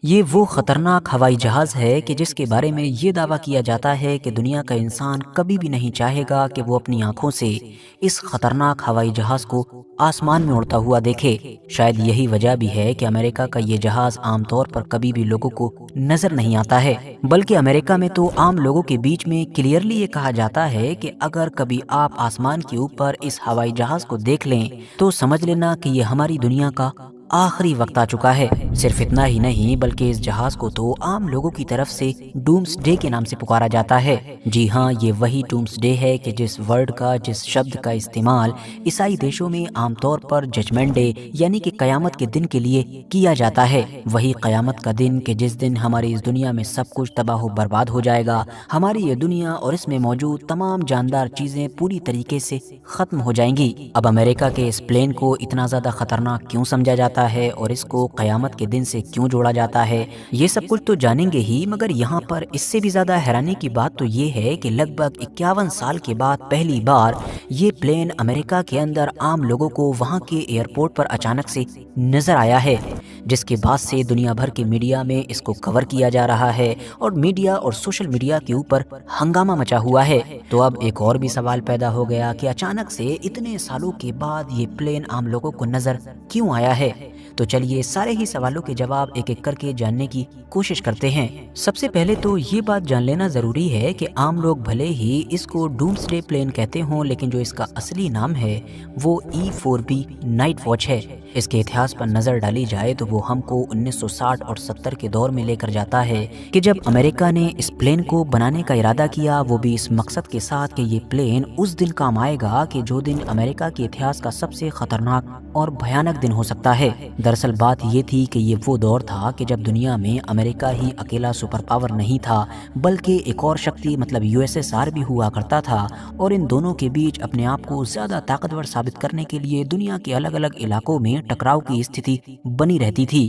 یہ وہ خطرناک ہوائی جہاز ہے کہ جس کے بارے میں یہ دعویٰ کیا جاتا ہے کہ دنیا کا انسان کبھی بھی نہیں چاہے گا کہ وہ اپنی آنکھوں سے اس خطرناک ہوائی جہاز کو آسمان میں اڑتا ہوا دیکھے۔ شاید یہی وجہ بھی ہے کہ امریکہ کا یہ جہاز عام طور پر کبھی بھی لوگوں کو نظر نہیں آتا ہے، بلکہ امریکہ میں تو عام لوگوں کے بیچ میں کلیئرلی یہ کہا جاتا ہے کہ اگر کبھی آپ آسمان کے اوپر اس ہوائی جہاز کو دیکھ لیں تو سمجھ لینا کہ یہ ہماری دنیا کا آخری وقت آ چکا ہے۔ صرف اتنا ہی نہیں بلکہ اس جہاز کو تو عام لوگوں کی طرف سے ڈومس ڈے کے نام سے پکارا جاتا ہے۔ جی ہاں، یہ وہی ڈومس ڈے ہے کہ جس شبد کا استعمال عیسائی دیشوں میں عام طور پر ججمنٹ ڈے یعنی کہ قیامت کے دن کے لیے کیا جاتا ہے۔ وہی قیامت کا دن کہ جس دن ہماری اس دنیا میں سب کچھ تباہ و برباد ہو جائے گا، ہماری یہ دنیا اور اس میں موجود تمام جاندار چیزیں پوری طریقے سے ختم ہو جائیں گی۔ اب امریکہ کے اس پلین کو اتنا زیادہ خطرناک کیوں سمجھا جاتا ہے اور اس کو قیامت کے دن سے کیوں جوڑا جاتا ہے، یہ سب کچھ تو جانیں گے ہی، مگر یہاں پر اس سے بھی زیادہ حیرانی کی بات تو یہ ہے کہ لگ بھگ 51 سال کے بعد پہلی بار یہ پلین امریکہ کے اندر عام لوگوں کو وہاں کے ایئرپورٹ پر اچانک سے نظر آیا ہے، جس کے بعد سے دنیا بھر کے میڈیا میں اس کو کور کیا جا رہا ہے اور میڈیا اور سوشل میڈیا کے اوپر ہنگامہ مچا ہوا ہے۔ تو اب ایک اور بھی سوال پیدا ہو گیا کہ اچانک سے اتنے سالوں کے بعد یہ پلین عام لوگوں کو نظر کیوں آیا ہے؟ تو چلیے سارے ہی سوالوں کے جواب ایک ایک کر کے جاننے کی کوشش کرتے ہیں۔ سب سے پہلے تو یہ بات جان لینا ضروری ہے کہ عام لوگ بھلے ہی اس کو ڈومس ڈے پلین کہتے ہوں، لیکن جو اس کا اصلی نام ہے وہ E4B نائٹ واچ ہے۔ اس کے اتہاس پر نظر ڈالی جائے تو وہ ہم کو 1960 اور 70 کے دور میں لے کر جاتا ہے کہ جب امریکہ نے اس پلین کو بنانے کا ارادہ کیا، وہ بھی اس مقصد کے ساتھ کہ یہ پلین اس دن کام آئے گا کہ جو دن امریکہ کے اتہاس کا سب سے خطرناک اور بھیانک دن ہو سکتا ہے۔ دراصل بات یہ تھی کہ یہ وہ دور تھا کہ جب دنیا میں امریکہ ہی اکیلا سپر پاور نہیں تھا، بلکہ ایک اور شکتی مطلب USSR بھی ہوا کرتا تھا، اور ان دونوں کے بیچ اپنے آپ کو زیادہ طاقتور ثابت کرنے کے لیے دنیا کے الگ الگ علاقوں میں ٹکراؤ کی استھتی بنی رہتی تھی۔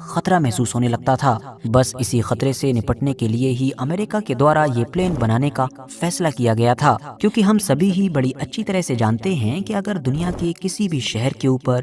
خطرہ محسوس ہونے لگتا تھا۔ بس اسی خطرے سے نپٹنے کے لیے ہی امریکہ کے دوارا یہ پلین بنانے کا فیصلہ کیا گیا تھا، کیونکہ ہم سبھی ہی بڑی اچھی طرح سے جانتے ہیں کہ اگر دنیا کے کسی بھی شہر کے اوپر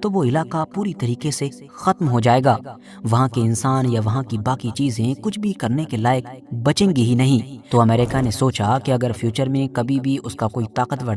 تو وہ علاقہ پوری طریقے سے ختم ہو جائے گا، وہاں کے انسان یا وہاں کی باقی چیزیں کچھ بھی کرنے کے لائق بچیں گی ہی نہیں۔ تو امریکہ نے سوچا کہ اگر فیوچر میں کبھی بھی اس کا کوئی طاقتور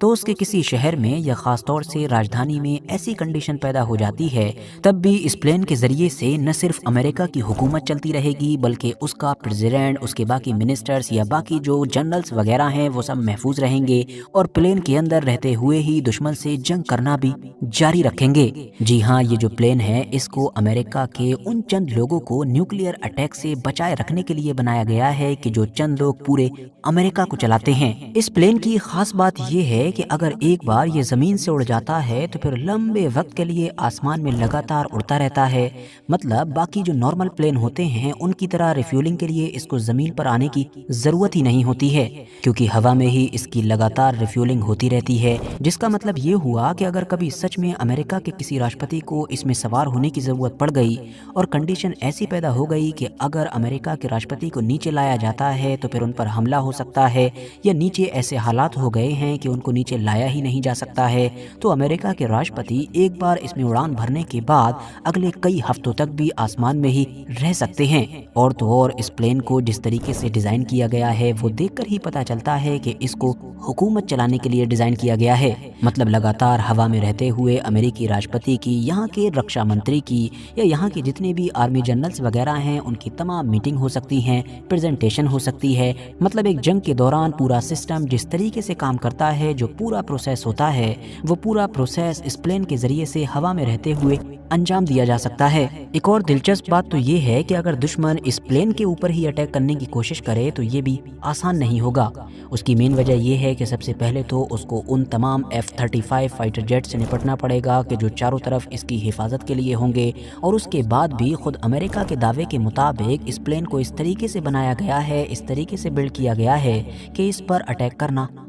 تو اس کے کسی شہر میں یا خاص طور سے راجدھانی میں ایسی کنڈیشن پیدا ہو جاتی ہے، تب بھی اس پلین کے ذریعے سے نہ صرف امریکہ کی حکومت چلتی رہے گی بلکہ اس کا پریزیڈنٹ، اس کے باقی منسٹرز یا باقی جو جنرلز وغیرہ ہیں وہ سب محفوظ رہیں گے اور پلین کے اندر رہتے ہوئے ہی دشمن سے جنگ کرنا بھی جاری رکھیں گے۔ جی ہاں، یہ جو پلین ہے اس کو امریکہ کے ان چند لوگوں کو نیوکلیئر اٹیک سے بچائے رکھنے کے لیے بنایا گیا ہے کہ جو چند لوگ پورے امریکہ کو چلاتے ہیں۔ اس پلین کی خاص بات یہ ہے کہ اگر ایک بار یہ زمین سے اڑ جاتا ہے تو پھر لمبے وقت کے لیے آسمان میں لگاتار اڑتا رہتا ہے، مطلب باقی جو نارمل پلین ہوتے ہیں ان کی طرح ریفیولنگ کے لیے اس کو زمین پر آنے کی ضرورت ہی نہیں ہوتی ہے، کیونکہ ہوا میں ہی اس کی لگاتار ریفیولنگ ہوتی رہتی ہے، جس کا مطلب یہ ہوا کہ اگر کبھی سچ میں امریکہ کے کسی راشٹرپتی کو اس میں سوار ہونے کی ضرورت پڑ گئی اور کنڈیشن ایسی پیدا ہو گئی کہ اگر امریکہ کے راشٹرپتی کو نیچے لایا جاتا ہے تو پھر ان پر حملہ ہو سکتا ہے، یا نیچے ایسے حالات ہو گئے ہیں کہ ان کو نیچے لایا ہی نہیں جا سکتا ہے، تو امریکہ کے راشٹرپتی ایک بار اس میں اڑان بھرنے کے بعد اگلے کئی ہفتوں تک بھی آسمان میں ہی رہ سکتے ہیں۔ اور تو اور اس پلین کو جس طریقے سے ڈیزائن کیا گیا ہے وہ دیکھ کر ہی پتا چلتا ہے کہ اس کو حکومت چلانے کے لیے ڈیزائن کیا گیا ہے، مطلب لگاتار ہوا میں رہتے ہوئے امریکی راشٹرپتی کی، یہاں کے رکشا منتری کی یا یہاں کے جتنے بھی آرمی جنرلز وغیرہ ہیں ان کی تمام میٹنگ ہو سکتی ہیں، پریزنٹیشن ہو سکتی ہے، مطلب ایک جنگ کے دوران پورا سسٹم جس طریقے سے کام کرتا ہے، جو پورا پروسیس ہوتا ہے وہ پورا پروسیس اس پلین کے ذریعے سے ہوا میں رہتے ہوئے انجام دیا جا سکتا ہے۔ ایک اور دلچسپ بات تو یہ ہے کہ اگر دشمن اس پلین کے اوپر ہی اٹیک کرنے کی کوشش کرے تو یہ بھی آسان نہیں ہوگا۔ اس کی مین وجہ یہ ہے کہ سب سے پہلے تو اس کو ان تمام F-35 فائٹر جیٹ سے نپٹنا پڑے گا کہ جو چاروں طرف اس کی حفاظت کے لیے ہوں گے، اور اس کے بعد بھی خود امریکہ کے دعوے کے مطابق اس پلین کو اس طریقے سے بنایا گیا ہے، اس طریقے سے بلڈ کیا گیا ہے کہ اس پر اٹیک کرنا